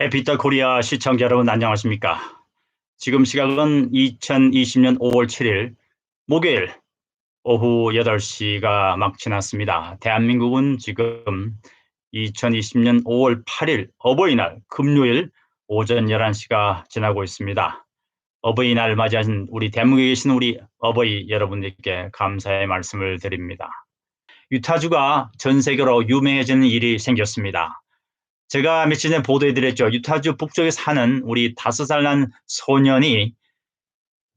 해피tal 코리아 시청자 여러분 안녕하십니까? 지금 시각은 2020년 5월 7일 목요일 오후 8시가 막 지났습니다. 대한민국은 지금 2020년 5월 8일 어버이날 금요일 오전 11시가 지나고 있습니다. 어버이날 맞이하신 우리 대한민국에 계신 우리 어버이 여러분들께 감사의 말씀을 드립니다. 유타주가 전 세계로 유명해지는 일이 생겼습니다. 제가 며칠 전에 보도해드렸죠. 유타주 북쪽에 사는 우리 5살 난 소년이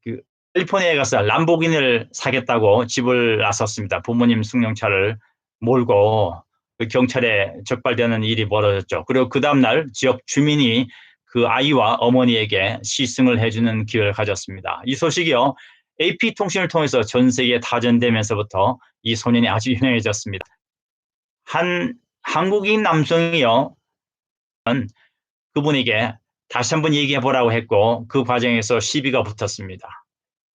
그 캘리포니아에 가서 람보기니를 사겠다고 집을 나섰습니다. 부모님 승용차를 몰고 그 경찰에 적발되는 일이 벌어졌죠. 그리고 그 다음날 지역 주민이 그 아이와 어머니에게 시승을 해주는 기회를 가졌습니다. 이 소식이요. AP통신을 통해서 전 세계에 타전되면서부터 이 소년이 아주 유명해졌습니다. 한 한국인 남성이요. 그분에게 다시 한번 얘기해 보라고 했고 그 과정에서 시비가 붙었습니다.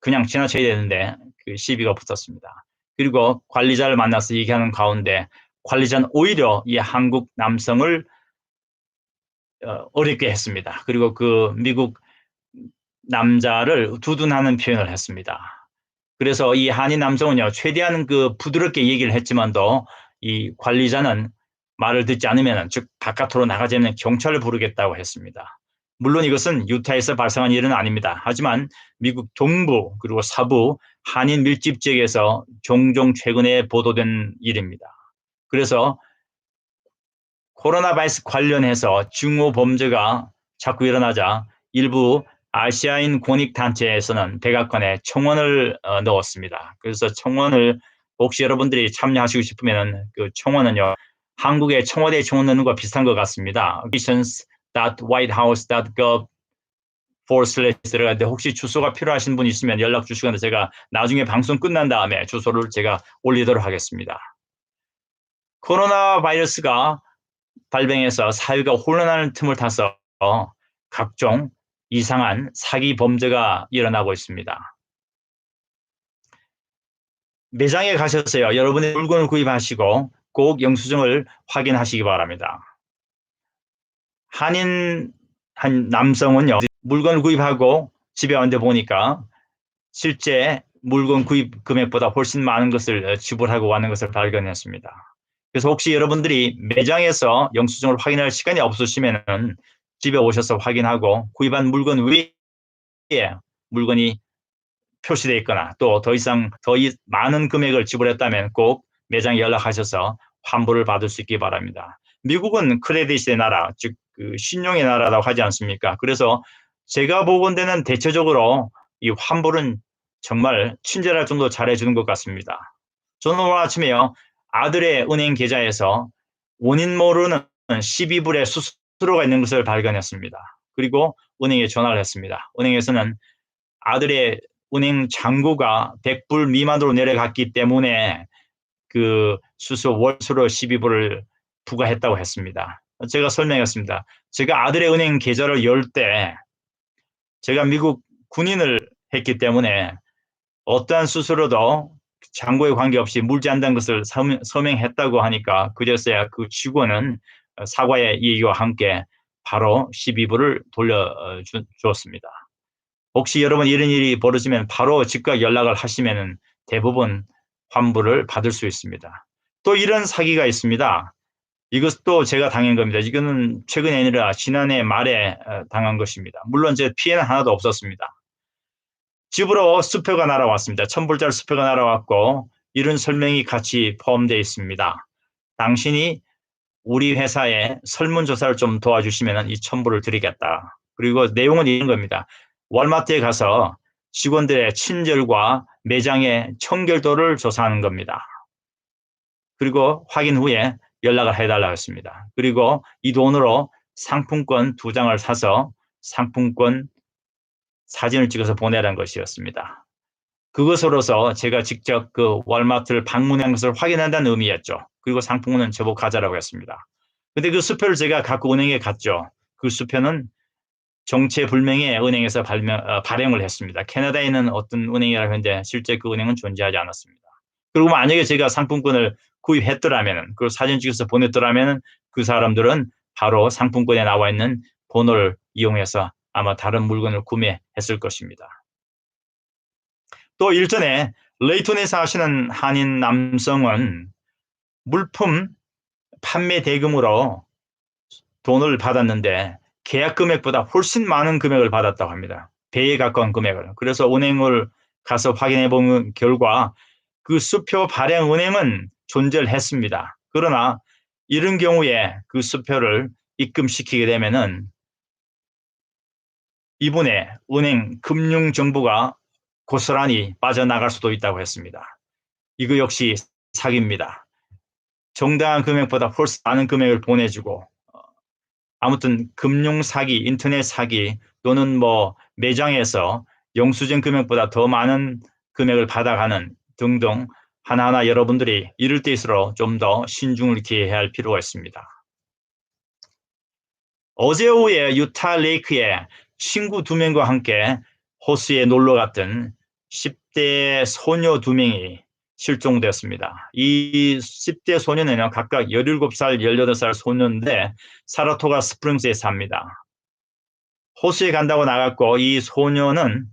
그냥 지나쳐야 되는데 그 시비가 붙었습니다. 그리고 관리자를 만나서 얘기하는 가운데 관리자는 오히려 이 한국 남성을 어렵게 했습니다. 그리고 그 미국 남자를 두둔하는 표현을 했습니다. 그래서 이 한인 남성은요 최대한 그 부드럽게 얘기를 했지만도 이 관리자는 말을 듣지 않으면 즉 바깥으로 나가자면 경찰을 부르겠다고 했습니다. 물론 이것은 유타에서 발생한 일은 아닙니다. 하지만 미국 동부 그리고 서부 한인 밀집 지역에서 종종 최근에 보도된 일입니다. 그래서 코로나 바이러스 관련해서 중호 범죄가 자꾸 일어나자 일부 아시아인 권익단체에서는 백악관에 청원을 넣었습니다. 그래서 청원을 혹시 여러분들이 참여하시고 싶으면 그 청원은요. 한국의 청와대 청원 넣는 거 비슷한 것 같습니다. petitions.whitehouse.gov 들어가는데 혹시 주소가 필요하신 분 있으면 연락 주시거나 제가 나중에 방송 끝난 다음에 주소를 제가 올리도록 하겠습니다. 코로나 바이러스가 발병해서 사회가 혼란하는 틈을 타서 각종 이상한 사기 범죄가 일어나고 있습니다. 매장에 가셨어요. 여러분의 물건을 구입하시고 꼭 영수증을 확인하시기 바랍니다. 한인 한 남성은요. 물건을 구입하고 집에 왔는데 보니까 실제 물건 구입 금액보다 훨씬 많은 것을 지불하고 왔는 것을 발견했습니다. 그래서 혹시 여러분들이 매장에서 영수증을 확인할 시간이 없으시면 집에 오셔서 확인하고 구입한 물건 외에 물건이 표시되어 있거나 또 더 이상 더 많은 금액을 지불했다면 꼭 매장에 연락하셔서 환불을 받을 수 있기 바랍니다. 미국은 크레딧의 나라, 즉 그 신용의 나라라고 하지 않습니까? 그래서 제가 보건대는 대체적으로 이 환불은 정말 친절할 정도로 잘해주는 것 같습니다. 저는 오늘 아침에요. 아들의 은행 계좌에서 원인 모르는 12불의 수수료가 있는 것을 발견했습니다. 그리고 은행에 전화를 했습니다. 은행에서는 아들의 은행 잔고가 100불 미만으로 내려갔기 때문에 그 월수로 12불을 부과했다고 했습니다. 제가 설명했습니다. 제가 아들의 은행 계좌를 열 때 제가 미국 군인을 했기 때문에 어떠한 수수료도 잔고에 관계없이 물지 않는 것을 서명했다고 하니까 그제서야 그 직원은 사과의 얘기와 함께 바로 12불을 돌려주었습니다. 혹시 여러분 이런 일이 벌어지면 바로 즉각 연락을 하시면 대부분 환불을 받을 수 있습니다. 또 이런 사기가 있습니다. 이것도 제가 당한 겁니다. 이거는 최근이 아니라 지난해 말에 당한 것입니다. 물론 제 피해는 하나도 없었습니다. 집으로 수표가 날아왔습니다. 1000불짜리 수표가 날아왔고 이런 설명이 같이 포함되어 있습니다. 당신이 우리 회사에 설문조사를 좀 도와주시면 이 1000불을 드리겠다. 그리고 내용은 이런 겁니다. 월마트에 가서 직원들의 친절과 매장의 청결도를 조사하는 겁니다. 그리고 확인 후에 연락을 해달라고 했습니다. 그리고 이 돈으로 상품권 2장을 사서 상품권 사진을 찍어서 보내라는 것이었습니다. 그것으로서 제가 직접 그 월마트를 방문한 것을 확인한다는 의미였죠. 그리고 상품은 저보고 가져라고 했습니다. 근데 그 수표를 제가 갖고 은행에 갔죠. 그 수표는 정체불명의 은행에서 발행을 했습니다. 캐나다에 있는 어떤 은행이라고 했는데 실제 그 은행은 존재하지 않았습니다. 그리고 만약에 제가 상품권을 구입했더라면 그 사진 찍어서 보냈더라면 그 사람들은 바로 상품권에 나와 있는 돈을 이용해서 아마 다른 물건을 구매했을 것입니다. 또 일전에 레이톤에 사시는 한인 남성은 물품 판매 대금으로 돈을 받았는데 계약 금액보다 훨씬 많은 금액을 받았다고 합니다. 배에 가까운 금액을. 그래서 은행을 가서 확인해 본 결과 그 수표 발행 은행은 존재를 했습니다. 그러나 이런 경우에 그 수표를 입금시키게 되면은 이분의 은행 금융 정보가 고스란히 빠져나갈 수도 있다고 했습니다. 이거 역시 사기입니다. 정당한 금액보다 훨씬 많은 금액을 보내주고 아무튼 금융 사기, 인터넷 사기 또는 뭐 매장에서 영수증 금액보다 더 많은 금액을 받아가는 등등 하나하나 여러분들이 이럴 때일수록 좀 더 신중을 기해야 할 필요가 있습니다. 어제 오후에 유타 레이크에 친구 2명과 함께 호수에 놀러 갔던 10대 소녀 2명이 실종되었습니다. 이 10대 소녀는 각각 17살, 18살 소녀인데 사라토가 스프링스에 삽니다. 호수에 간다고 나갔고 이 소녀는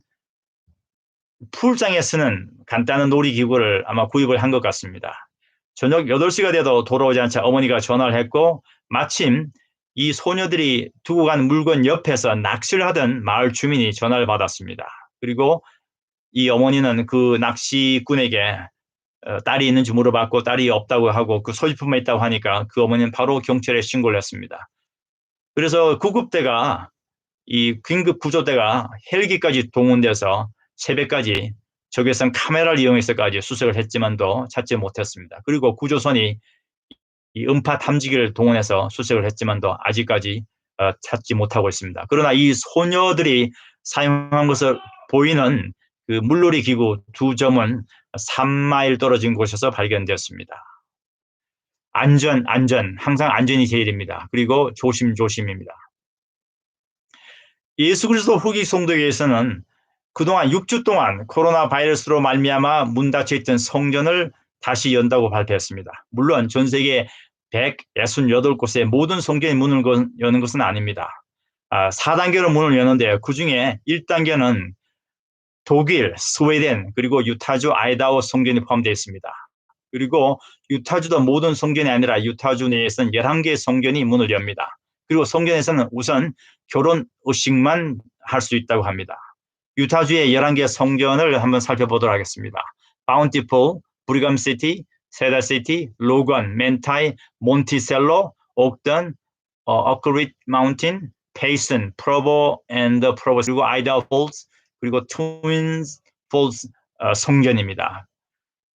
풀장에 쓰는 간단한 놀이기구를 아마 구입을 한 것 같습니다. 저녁 8시가 돼도 돌아오지 않자 어머니가 전화를 했고 마침 이 소녀들이 두고 간 물건 옆에서 낚시를 하던 마을 주민이 전화를 받았습니다. 그리고 이 어머니는 그 낚시꾼에게 딸이 있는지 물어봤고 딸이 없다고 하고 그 소지품만 있다고 하니까 그 어머니는 바로 경찰에 신고를 했습니다. 그래서 구급대가 이 긴급 구조대가 헬기까지 동원돼서 새벽까지 적외선 카메라를 이용해서까지 수색을 했지만도 찾지 못했습니다. 그리고 구조선이 이 음파 탐지기를 동원해서 수색을 했지만도 아직까지 찾지 못하고 있습니다. 그러나 이 소녀들이 사용한 것을 보이는 그 물놀이 기구 2점은 3마일 떨어진 곳에서 발견되었습니다. 안전, 항상 안전이 제일입니다. 그리고 조심입니다. 예수 그리스도 후기 성도교회에서는 그동안 6주 동안 코로나 바이러스로 말미암아 문 닫혀있던 성전을 다시 연다고 발표했습니다. 물론 전 세계 168곳의 모든 성전의 문을 여는 것은 아닙니다. 4단계로 문을 여는데 그중에 1단계는 독일, 스웨덴, 그리고 유타주, 아이다호 성전이 포함되어 있습니다. 그리고 유타주도 모든 성전이 아니라 유타주 내에서는 11개의 성전이 문을 엽니다. 그리고 성전에서는 우선 결혼 의식만 할 수 있다고 합니다. 유타주의 11개 성전을 한번 살펴보도록 하겠습니다. 바운티풀, 브리감시티, 세달시티, 로건, 맨타이, 몬티셀로, 옥던, 어크릿 마운틴, 페이슨, 프로보 앤드 프로보, 그리고 아이다호 폴스, 그리고 트윈스 폴스 성전입니다.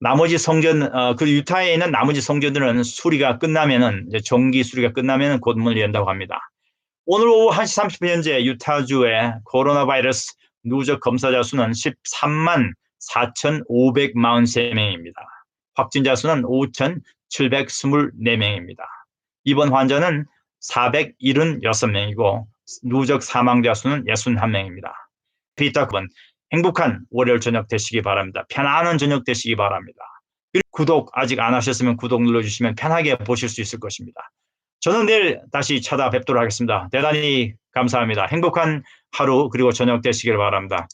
나머지 성전, 그 유타에 있는 나머지 성전들은 수리가 끝나면은, 정기 수리가 끝나면은 곧 문을 연다고 합니다. 오늘 오후 1시 30분 현재 유타주의 코로나 바이러스 누적 검사자 수는 13만 4,543명입니다. 확진자 수는 5,724명입니다. 입원 환자는 476명이고 누적 사망자 수는 61명입니다. 피타급은 행복한 월요일 저녁 되시기 바랍니다. 편안한 저녁 되시기 바랍니다. 그리고 구독 아직 안 하셨으면 구독 눌러주시면 편하게 보실 수 있을 것입니다. 저는 내일 다시 찾아뵙도록 하겠습니다. 대단히 감사합니다. 행복한 하루 그리고 저녁 되시길 바랍니다.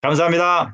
감사합니다.